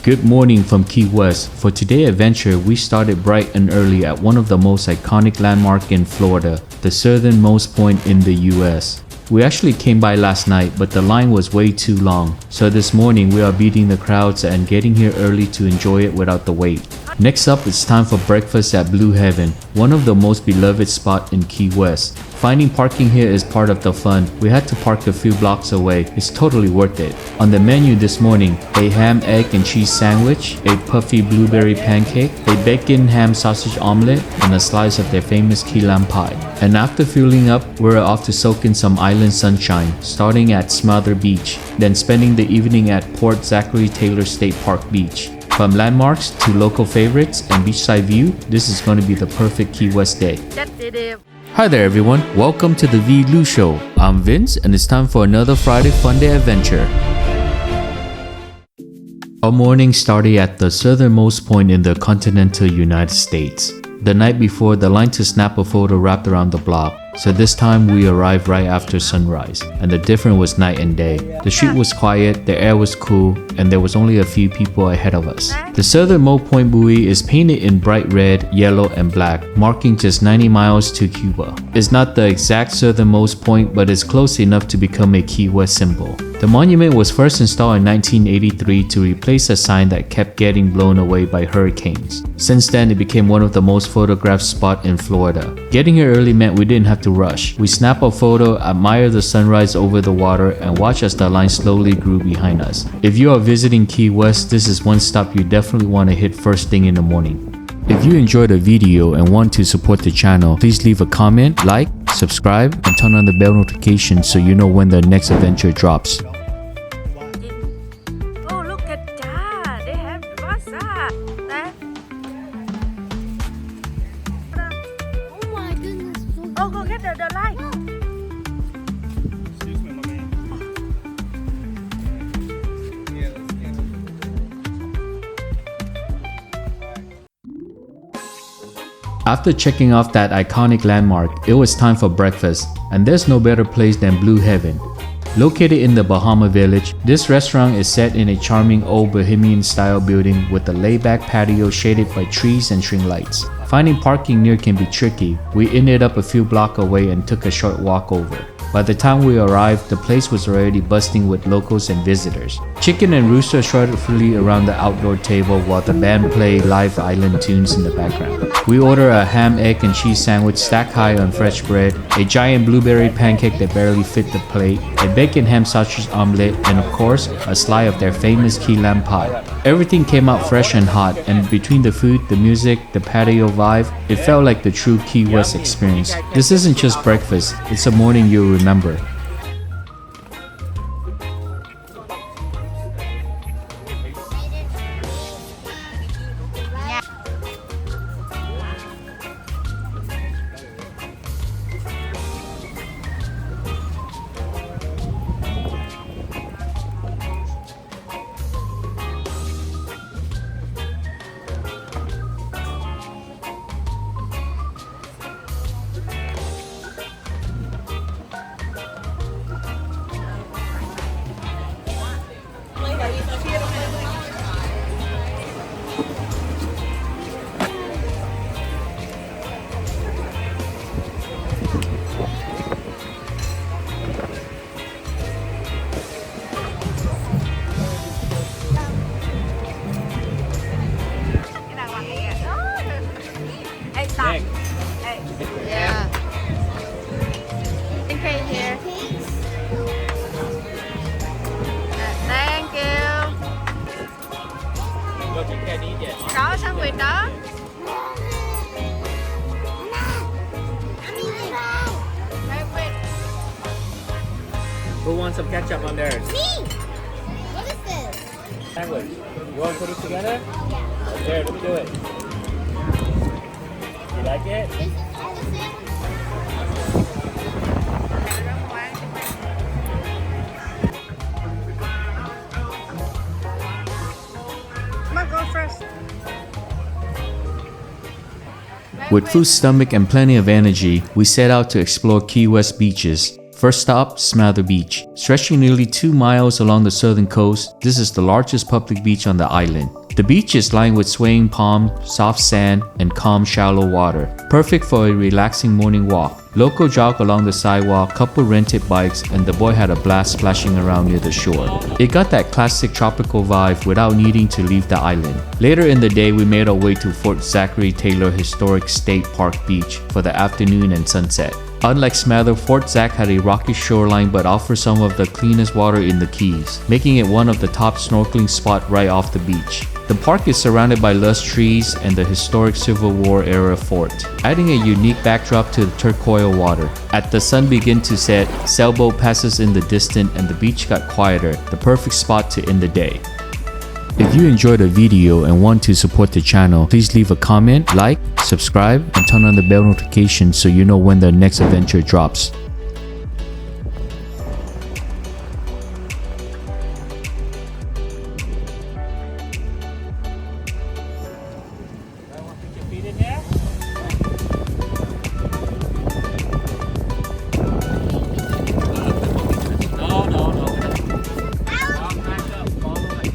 Good morning from Key West. For today's adventure, we started bright and early at one of the most iconic landmarks in Florida, the Southernmost Point in the US. We actually came by last night, but the line was way too long. So this morning we are beating the crowds and getting here early to enjoy it without the wait. Next up, it's time for breakfast at Blue Heaven, one of the most beloved spots in Key West. Finding parking here is part of the fun. We had to park a few blocks away. It's totally worth it. On the menu this morning, a ham, egg, and cheese sandwich, a puffy blueberry pancake, a bacon ham sausage omelet, and a slice of their famous key lime pie. And after fueling up, we're off to soak in some island sunshine, starting at Smathers Beach, then spending the evening at Port Zachary Taylor State Park Beach. From landmarks to local favorites and beachside view, this is going to be the perfect Key West day. Hi there everyone, welcome to the ViluShow. I'm Vince and it's time for another Friday Funday adventure. Our morning started at the southernmost point in the continental United States. The night before, the line to snap a photo wrapped around the block, so this time we arrived right after sunrise, and the difference was night and day. The street was quiet, the air was cool, and there was only a few people ahead of us. The Southernmost Point buoy is painted in bright red, yellow, and black, marking just 90 miles to Cuba. It's not the exact southernmost point, but it's close enough to become a Key West symbol. The monument was first installed in 1983 to replace a sign that kept getting blown away by hurricanes. Since then, it became one of the most photographed spots in Florida. Getting here early meant we didn't have to rush. We snapped a photo, admired the sunrise over the water, and watched as the line slowly grew behind us. If you are visiting Key West, this is one stop you definitely want to hit first thing in the morning. If you enjoyed the video and want to support the channel, please leave a comment, like, subscribe, and turn on the bell notification so you know when the next adventure drops. Oh, look at that! They have what's that? Oh my goodness. Oh, go get the light. After checking off that iconic landmark, it was time for breakfast, and there's no better place than Blue Heaven. Located in the Bahama Village, this restaurant is set in a charming old bohemian-style building with a laid-back patio shaded by trees and string lights. Finding parking near can be tricky. We ended up a few blocks away and took a short walk over. By the time we arrived, the place was already buzzing with locals and visitors. Chicken and rooster strutted freely around the outdoor table while the band played live island tunes in the background. We ordered a ham, egg, and cheese sandwich stacked high on fresh bread, a giant blueberry pancake that barely fit the plate, a bacon ham sausage omelet, and of course, a slice of their famous key lime pie. Everything came out fresh and hot, and between the food, the music, the patio vibe, it felt like the true Key West experience. This isn't just breakfast, it's a morning you'll remember. Yeah. Okay, here. Thank you. Có sandwich đó. Who wants some ketchup on theirs? Me! What is this? Sandwich. You want to put it together? Yeah. There, let me do it. You like it? This is all the same. Come on, go first. With full stomach and plenty of energy, we set out to explore Key West beaches. First stop, Smathers Beach. Stretching nearly 2 miles along the southern coast, this is the largest public beach on the island. The beach is lined with swaying palms, soft sand, and calm shallow water, perfect for a relaxing morning walk. Local jog along the sidewalk, couple rented bikes, and the boy had a blast splashing around near the shore. It got that classic tropical vibe without needing to leave the island. Later in the day, we made our way to Fort Zachary Taylor Historic State Park Beach for the afternoon and sunset. Unlike Smathers, Fort Zac had a rocky shoreline but offers some of the cleanest water in the Keys, making it one of the top snorkeling spots right off the beach. The park is surrounded by lush trees and the historic Civil War era fort, adding a unique backdrop to the turquoise water. As the sun begins to set, sailboat passes in the distance and the beach got quieter, the perfect spot to end the day. If you enjoyed the video and want to support the channel, please leave a comment, like, subscribe, and turn on the bell notification so you know when the next adventure drops. Feet in here. No, no, no. Walk back up all the way.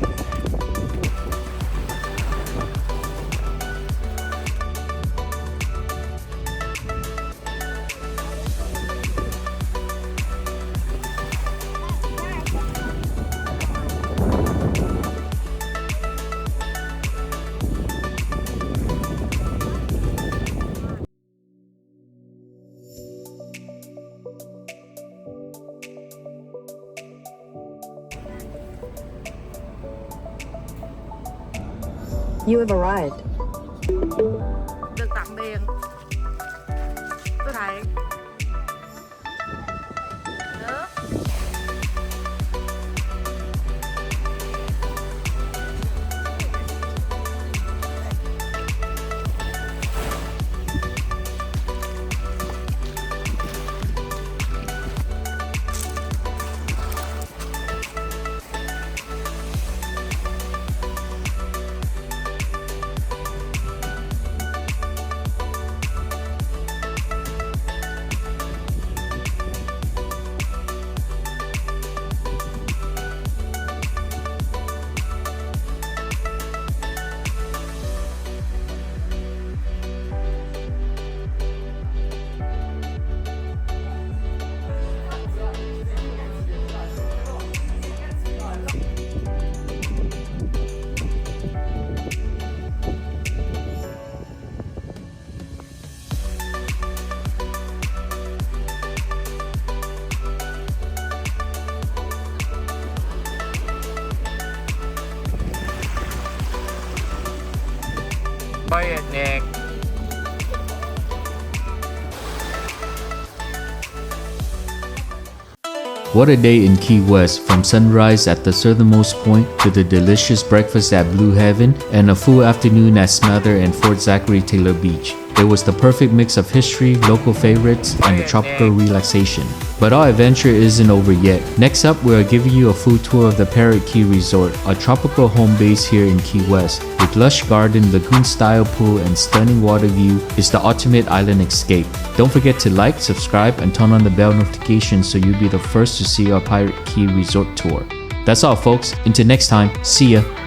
You have arrived. Được tặng tiền. Tôi thấy. Nước. Quiet, Nick. What a day in Key West, from sunrise at the Southernmost Point to the delicious breakfast at Blue Heaven and a full afternoon at Smathers and Fort Zachary Taylor Beach. It was the perfect mix of history, local favorites, and the tropical relaxation. But our adventure isn't over yet. Next up, we are giving you a full tour of the Parrot Key Resort, a tropical home base here in Key West. With lush garden, lagoon-style pool, and stunning water view, it's the ultimate island escape. Don't forget to like, subscribe, and turn on the bell notification so you'll be the first to see our Pirate Key Resort tour. That's all folks, until next time, see ya!